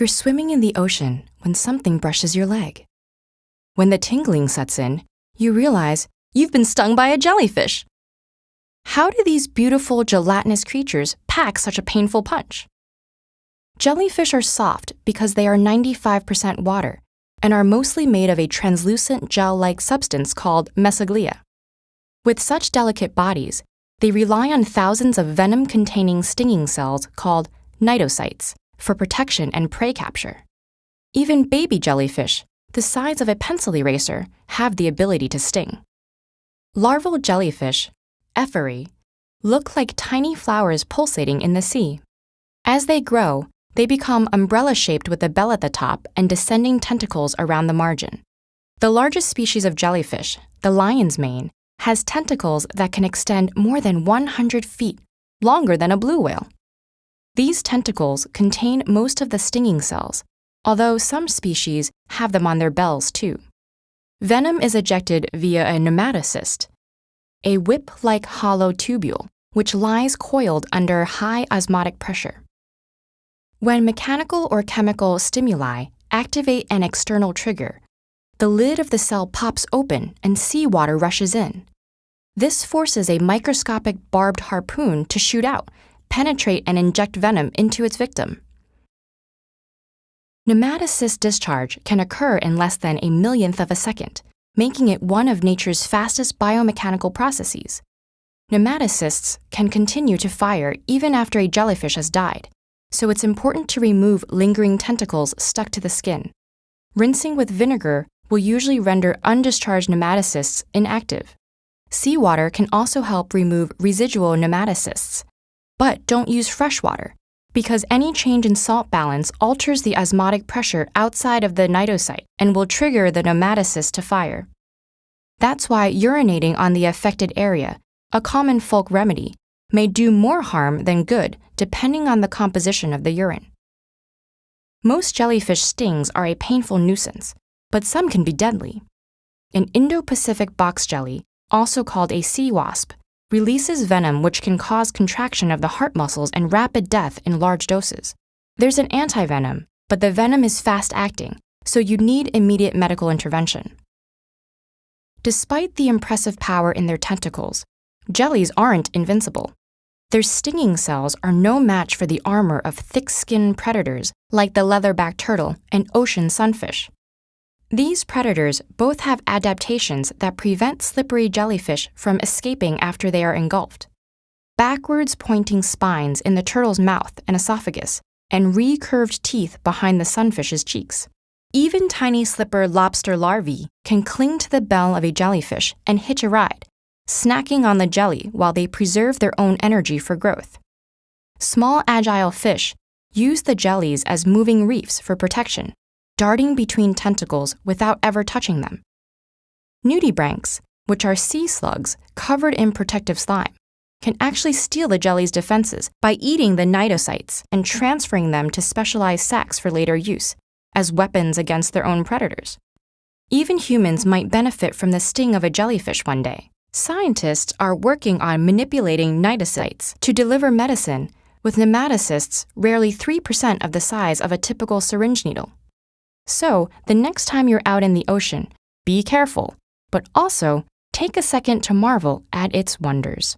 You're swimming in the ocean when something brushes your leg. When the tingling sets in, you realize you've been stung by a jellyfish. How do these beautiful gelatinous creatures pack such a painful punch? Jellyfish are soft because they are 95% water and are mostly made of a translucent gel-like substance called mesoglea. With such delicate bodies, they rely on thousands of venom-containing stinging cells called cnidocytes for protection and prey capture. Even baby jellyfish, the size of a pencil eraser, have the ability to sting. Larval jellyfish, ephyrae, look like tiny flowers pulsating in the sea. As they grow, they become umbrella-shaped with a bell at the top and descending tentacles around the margin. The largest species of jellyfish, the lion's mane, has tentacles that can extend more than 100 feet, longer than a blue whale. These tentacles contain most of the stinging cells, although some species have them on their bells too. Venom is ejected via a nematocyst, a whip-like hollow tubule which lies coiled under high osmotic pressure. When mechanical or chemical stimuli activate an external trigger, the lid of the cell pops open and seawater rushes in. This forces a microscopic barbed harpoon to shoot out, penetrate, and inject venom into its victim. Nematocyst discharge can occur in less than a millionth of a second, making it one of nature's fastest biomechanical processes. Nematocysts can continue to fire even after a jellyfish has died, so it's important to remove lingering tentacles stuck to the skin. Rinsing with vinegar will usually render undischarged nematocysts inactive. Seawater can also help remove residual nematocysts, but don't use fresh water, because any change in salt balance alters the osmotic pressure outside of the cnidocyte and will trigger the nematocyst to fire. That's why urinating on the affected area, a common folk remedy, may do more harm than good depending on the composition of the urine. Most jellyfish stings are a painful nuisance, but some can be deadly. An Indo-Pacific box jelly, also called a sea wasp, releases venom which can cause contraction of the heart muscles and rapid death in large doses. There's an antivenom, but the venom is fast-acting, so you need immediate medical intervention. Despite the impressive power in their tentacles, jellies aren't invincible. Their stinging cells are no match for the armor of thick-skinned predators like the leatherback turtle and ocean sunfish. These predators both have adaptations that prevent slippery jellyfish from escaping after they are engulfed. Backwards pointing spines in the turtle's mouth and esophagus, and recurved teeth behind the sunfish's cheeks. Even tiny slipper lobster larvae can cling to the bell of a jellyfish and hitch a ride, snacking on the jelly while they preserve their own energy for growth. Small agile fish use the jellies as moving reefs for protection, darting between tentacles without ever touching them. Nudibranchs, which are sea slugs covered in protective slime, can actually steal the jelly's defenses by eating the cnidocytes and transferring them to specialized sacs for later use, as weapons against their own predators. Even humans might benefit from the sting of a jellyfish one day. Scientists are working on manipulating cnidocytes to deliver medicine with nematocysts rarely 3% of the size of a typical syringe needle. So, the next time you're out in the ocean, be careful, but also take a second to marvel at its wonders.